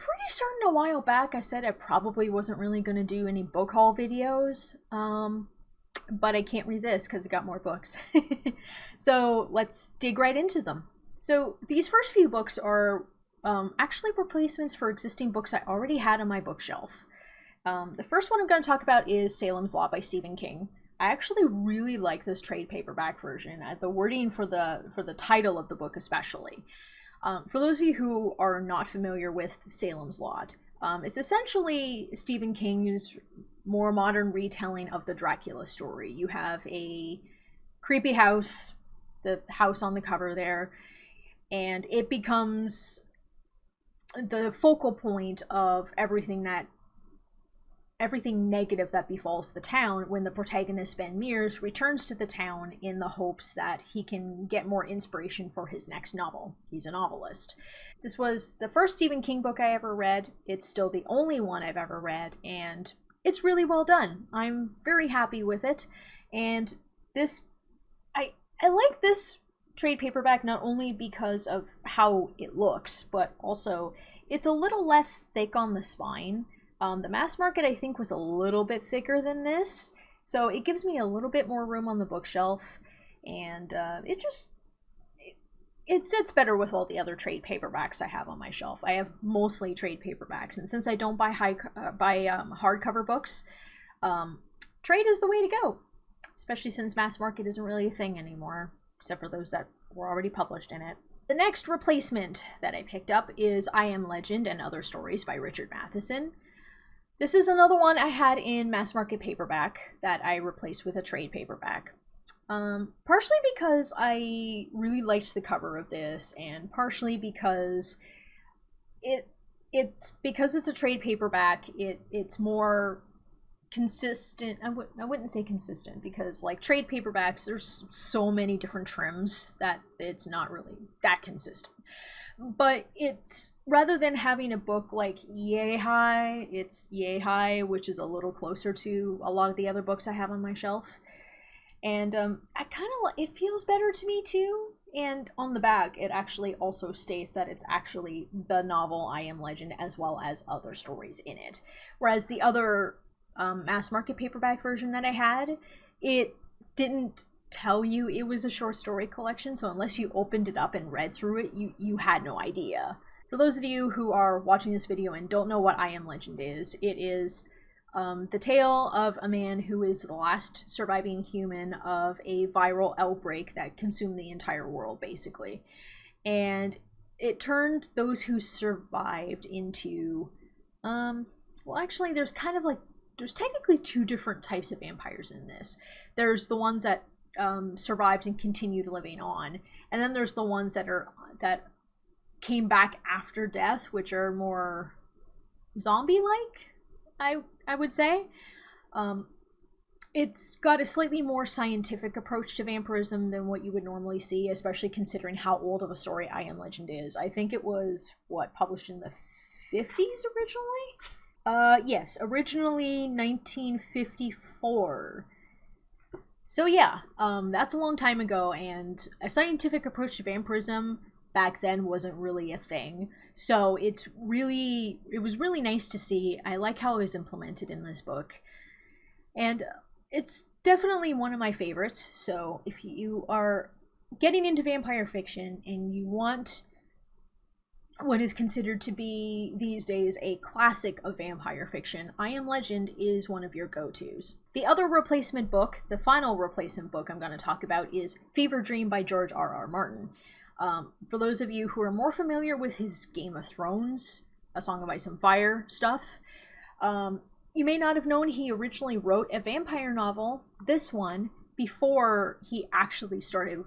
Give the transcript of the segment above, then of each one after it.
pretty certain a while back I said I probably wasn't really going to do any book haul videos, but I can't resist because I got more books. So let's dig right into them. So these first few books are actually replacements for existing books I already had on my bookshelf. The first one I'm going to talk about is Salem's Lot by Stephen King. I actually really like this trade paperback version. The wording for the title of the book especially. For those of you who are not familiar with Salem's Lot, it's essentially Stephen King's more modern retelling of the Dracula story. You have a creepy house, the house on the cover there, and it becomes the focal point of everything negative that befalls the town when the protagonist Ben Mears returns to the town in the hopes that he can get more inspiration for his next novel. He's a novelist. This was the first Stephen King book I ever read. It's still the only one I've ever read, and it's really well done. I'm very happy with it, and I like this trade paperback not only because of how it looks, but also it's a little less thick on the spine. The mass market, I think, was a little bit thicker than this, so it gives me a little bit more room on the bookshelf, and it sits better with all the other trade paperbacks I have on my shelf. I have mostly trade paperbacks, and since I don't buy hardcover books, trade is the way to go, especially since mass market isn't really a thing anymore, except for those that were already published in it. The next replacement that I picked up is I Am Legend and Other Stories by Richard Matheson. This is another one I had in mass market paperback that I replaced with a trade paperback. Partially because I really liked the cover of this, and partially because it's a trade paperback, it's more consistent. I wouldn't say consistent, because like trade paperbacks, there's so many different trims that it's not really that consistent. But it's, rather than having a book like Yay High, it's Yay High, which is a little closer to a lot of the other books I have on my shelf. And I kind of, it feels better to me too. And on the back, it actually also states that it's actually the novel I Am Legend as well as other stories in it. Whereas the other mass market paperback version that I had, it didn't tell you it was a short story collection, so unless you opened it up and read through it, you had no idea. For those of you who are watching this video and don't know what I Am Legend is, it is the tale of a man who is the last surviving human of a viral outbreak that consumed the entire world, basically. And it turned those who survived into, well, actually, there's technically two different types of vampires in this. There's the ones that survived and continued living on, and then there's the ones that came back after death, which are more zombie-like, I would say. It's got a slightly more scientific approach to vampirism than what you would normally see, especially considering how old of a story I Am Legend is. I think it was, published in the 50s originally? Yes, originally 1954. So yeah, that's a long time ago, and a scientific approach to vampirism back then wasn't really a thing. So it was really nice to see. I like how it was implemented in this book. And it's definitely one of my favorites. So if you are getting into vampire fiction and you want what is considered to be these days a classic of vampire fiction, I Am Legend is one of your go-tos. The other replacement book, the final replacement book I'm going to talk about, is Fever Dream by George R.R. Martin. For those of you who are more familiar with his Game of Thrones, A Song of Ice and Fire stuff, you may not have known he originally wrote a vampire novel, this one, before he actually started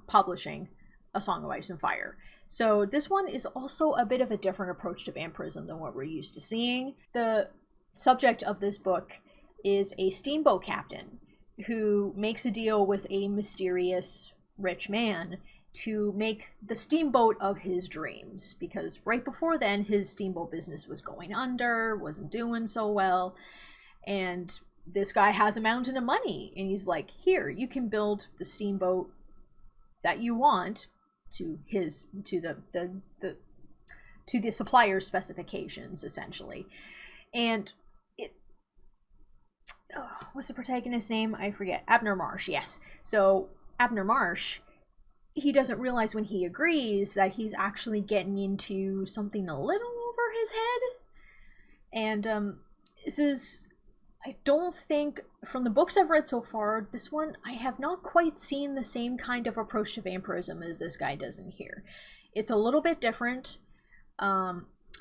publishing A Song of Ice and Fire. So this one is also a bit of a different approach to vampirism than what we're used to seeing. The subject of this book is a steamboat captain who makes a deal with a mysterious rich man to make the steamboat of his dreams, because right before then his steamboat business was going under, wasn't doing so well, and this guy has a mountain of money, and he's like, here, you can build the steamboat that you want to to the supplier's specifications, essentially. And what's the protagonist's name? I forget. Abner Marsh, yes. So Abner Marsh, he doesn't realize when he agrees that he's actually getting into something a little over his head. And this is, I don't think, from the books I've read so far, this one, I have not quite seen the same kind of approach to vampirism as this guy does in here. It's a little bit different.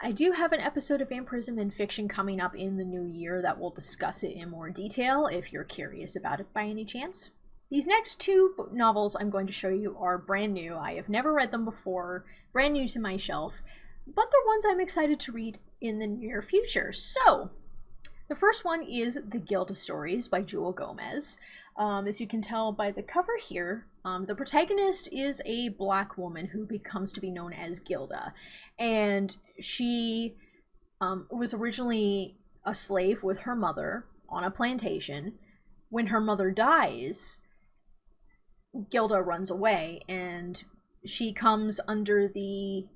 I do have an episode of Vampirism in Fiction coming up in the new year that will discuss it in more detail if you're curious about it by any chance. These next two novels I'm going to show you are brand new. I have never read them before, brand new to my shelf, but they're ones I'm excited to read in the near future. So, the first one is The Gilda Stories by Jewel Gomez. As you can tell by the cover here, the protagonist is a black woman who becomes to be known as Gilda. And she was originally a slave with her mother on a plantation. When her mother dies, Gilda runs away, and she comes under the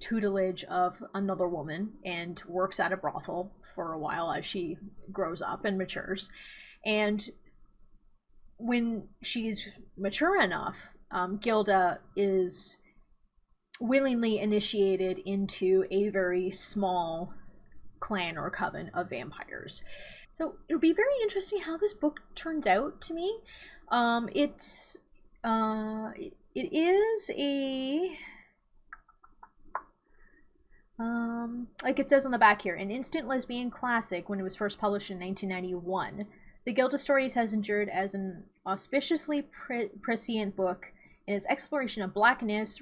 tutelage of another woman and works at a brothel for a while as she grows up and matures. And when she's mature enough, Gilda is willingly initiated into a very small clan or coven of vampires. So it'll be very interesting how this book turns out to me. It is a like it says on the back here, an instant lesbian classic when it was first published in 1991. The Gilda Stories has endured as an auspiciously prescient book in its exploration of blackness,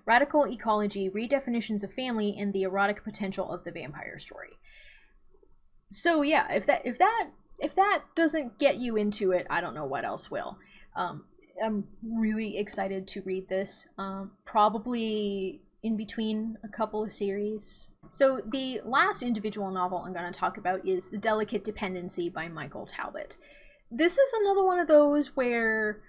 radical ecology, redefinitions of family, and the erotic potential of the vampire story. So yeah, if that doesn't get you into it, I don't know what else will. I'm really excited to read this. Probably in between a couple of series. So the last individual novel I'm going to talk about is The Delicate Dependency by Michael Talbot. This is another one of those where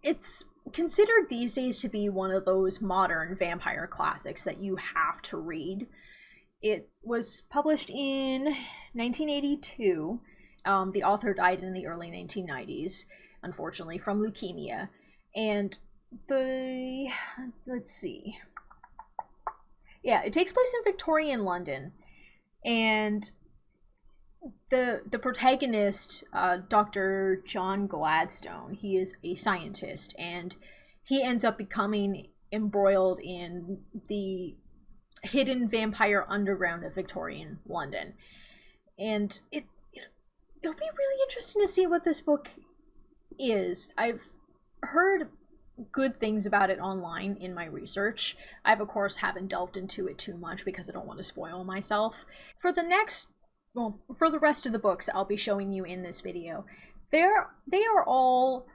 it's considered these days to be one of those modern vampire classics that you have to read. It was published in 1982. The author died in the early 1990s, unfortunately, from leukemia. And let's see. Yeah, it takes place in Victorian London. And the protagonist, Dr. John Gladstone, he is a scientist, and he ends up becoming embroiled in the hidden vampire underground of Victorian London. And it'll be really interesting to see what this book is. I've heard good things about it online in my research. I've, of course, haven't delved into it too much because I don't want to spoil myself. For the rest of the books I'll be showing you in this video, they are all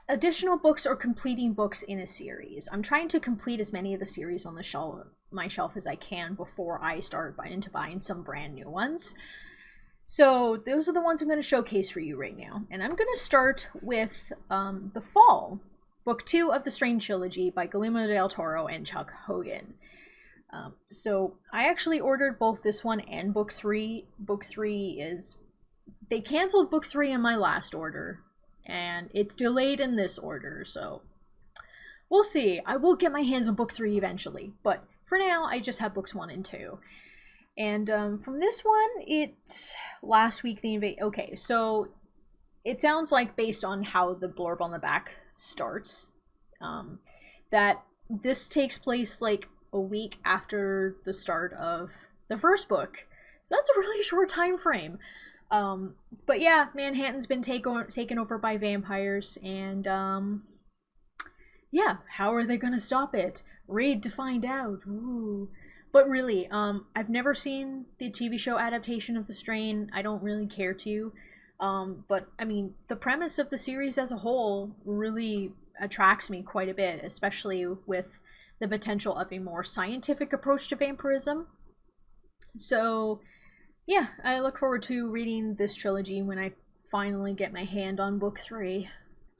additional books or completing books in a series. I'm trying to complete as many of the series on my shelf as I can before I start into buying some brand new ones. So those are the ones I'm going to showcase for you right now. And I'm going to start with The Fall, Book 2 of the Strange Trilogy by Guillermo del Toro and Chuck Hogan. So I actually ordered both this one and Book 3. Book 3 is... They canceled Book 3 in my last order, and it's delayed in this order, so... We'll see. I will get my hands on Book 3 eventually, but for now, I just have Books 1 and 2. And from this one, last week okay, so it sounds like, based on how the blurb on the back starts, that this takes place like a week after the start of the first book. So that's a really short time frame. But yeah, Manhattan's been taken over by vampires, and yeah, how are they gonna stop it? Read to find out. Ooh. But really, I've never seen the TV show adaptation of The Strain. I don't really care to. But, I mean, the premise of the series as a whole really attracts me quite a bit, especially with the potential of a more scientific approach to vampirism. So, yeah, I look forward to reading this trilogy when I finally get my hand on Book 3.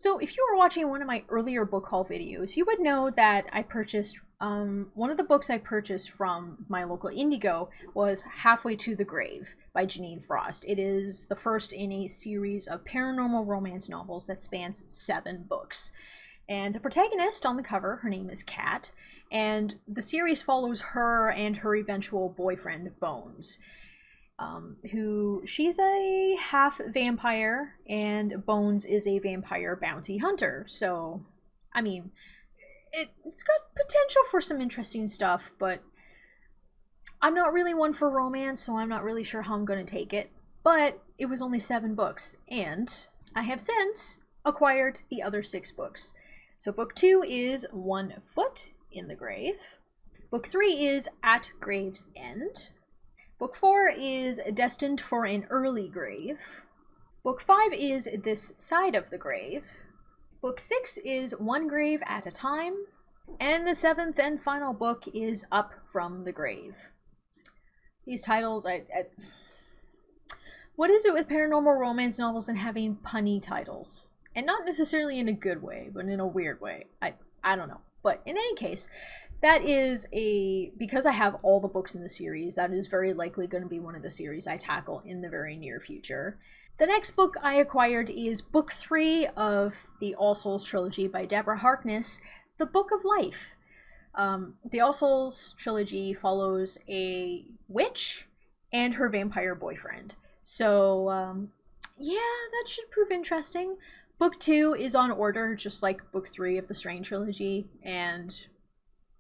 So if you were watching one of my earlier book haul videos, you would know that I purchased, one of the books I purchased from my local Indigo was Halfway to the Grave by Janine Frost. It is the first in a series of paranormal romance novels that spans 7 books. And the protagonist on the cover, her name is Kat, and the series follows her and her eventual boyfriend, Bones. Who she's a half vampire and Bones is a vampire bounty hunter. So, I mean, it's got potential for some interesting stuff, but I'm not really one for romance, so I'm not really sure how I'm going to take it. But it was only 7 books, and I have since acquired the other 6 books. So book 2 is One Foot in the Grave. Book 3 is At Grave's End. Book 4 is Destined for an Early Grave. Book 5 is This Side of the Grave. Book 6 is One Grave at a Time. And the 7th and final book is Up from the Grave. These titles, what is it with paranormal romance novels and having punny titles? And not necessarily in a good way, but in a weird way. I don't know. But in any case, that is because I have all the books in the series, that is very likely going to be one of the series I tackle in the very near future. The next book I acquired is book 3 of the All Souls trilogy by Deborah Harkness, The Book of Life. The All Souls trilogy follows a witch and her vampire boyfriend. So, yeah, that should prove interesting. Book 2 is on order, just like book 3 of the Strange trilogy, and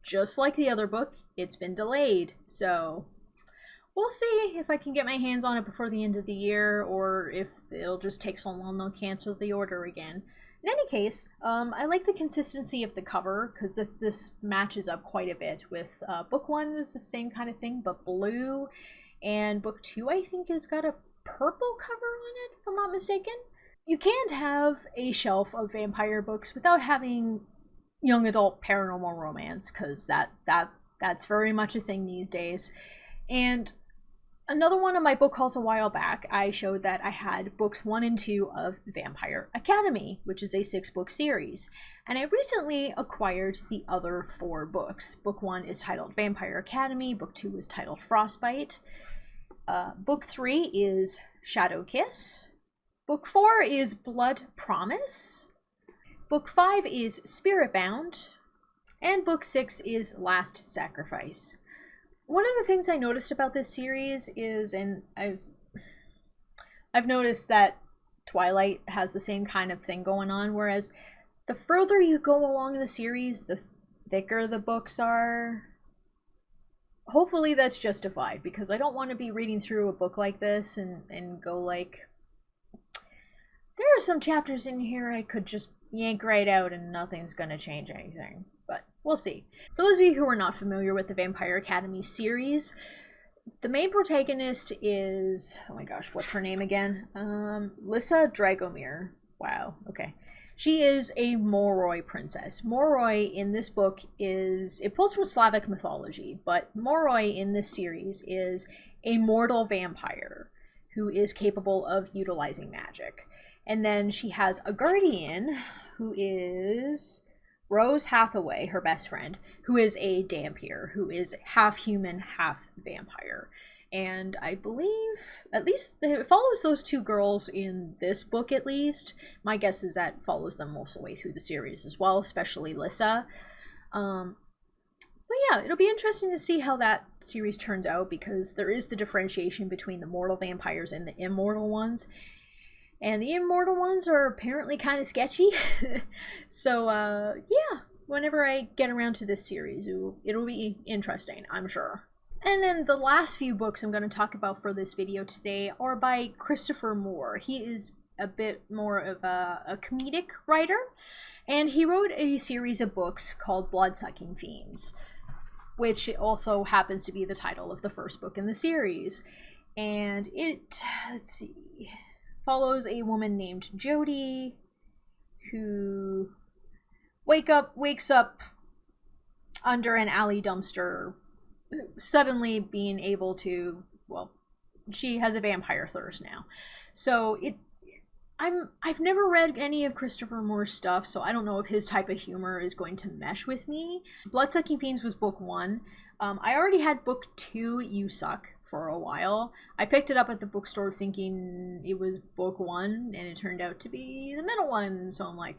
just like the other book, it's been delayed. So we'll see if I can get my hands on it before the end of the year, or if it'll just take so long they'll cancel the order again. In any case, I like the consistency of the cover, because this matches up quite a bit with book 1 is the same kind of thing, but blue, and book 2 I think has got a purple cover on it, if I'm not mistaken. You can't have a shelf of vampire books without having young adult paranormal romance, because that's very much a thing these days. And another one of my book hauls a while back, I showed that I had books 1 and 2 of Vampire Academy, which is a 6-book series. And I recently acquired the other 4 books. Book 1 is titled Vampire Academy, book 2 is titled Frostbite. Book 3 is Shadow Kiss. Book 4 is Blood Promise. Book 5 is Spirit Bound. And book 6 is Last Sacrifice. One of the things I noticed about this series is, and I've noticed that Twilight has the same kind of thing going on, whereas the further you go along in the series, the thicker the books are. Hopefully that's justified, because I don't want to be reading through a book like this and go like, there are some chapters in here I could just yank right out and nothing's gonna change anything. But we'll see. For those of you who are not familiar with the Vampire Academy series, the main protagonist is, oh my gosh, what's her name again? Lissa Dragomir. Wow, okay. She is a Moroi princess. Moroi in this book it pulls from Slavic mythology, but Moroi in this series is a mortal vampire who is capable of utilizing magic. And then she has a guardian who is Rose Hathaway, her best friend, who is a Dampier, who is half human, half vampire. And I believe, at least it follows those 2 girls in this book at least. My guess is that follows them most of the way through the series as well, especially Lissa. But yeah, it'll be interesting to see how that series turns out, because there is the differentiation between the mortal vampires and the immortal ones. And the immortal ones are apparently kind of sketchy. So, yeah, whenever I get around to this series, it'll be interesting, I'm sure. And then the last few books I'm going to talk about for this video today are by Christopher Moore. He is a bit more of a comedic writer, and he wrote a series of books called Bloodsucking Fiends, which also happens to be the title of the first book in the series. And it, let's see, follows a woman named Jody who wakes up under an alley dumpster, suddenly being able to, well, she has a vampire thirst now. So I've never read any of Christopher Moore's stuff, so I don't know if his type of humor is going to mesh with me. Bloodsucking Fiends was book 1. I already had book 2, You Suck, for a while. I picked it up at the bookstore thinking it was book 1, and it turned out to be the middle one, so I'm like,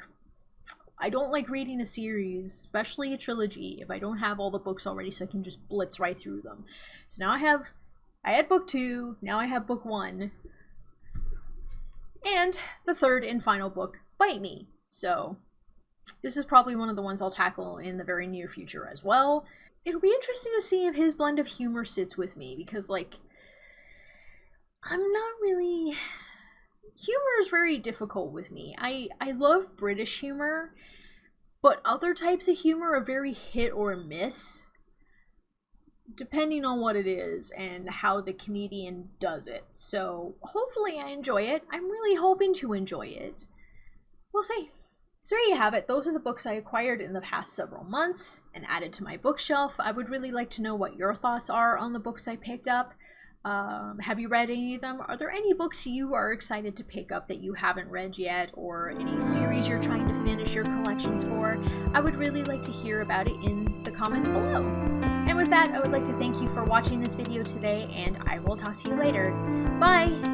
I don't like reading a series, especially a trilogy, if I don't have all the books already so I can just blitz right through them. So now I had book 2, now I have book 1. And the third and final book, Bite Me. So this is probably one of the ones I'll tackle in the very near future as well. It'll be interesting to see if his blend of humor sits with me, because, like, I'm not really... Humor is very difficult with me. I love British humor, but other types of humor are very hit or miss, depending on what it is and how the comedian does it. So hopefully I enjoy it. I'm really hoping to enjoy it. We'll see. So there you have it. Those are the books I acquired in the past several months and added to my bookshelf. I would really like to know what your thoughts are on the books I picked up. Have you read any of them? Are there any books you are excited to pick up that you haven't read yet, or any series you're trying to finish your collections for? I would really like to hear about it in the comments below. And with that, I would like to thank you for watching this video today, and I will talk to you later. Bye!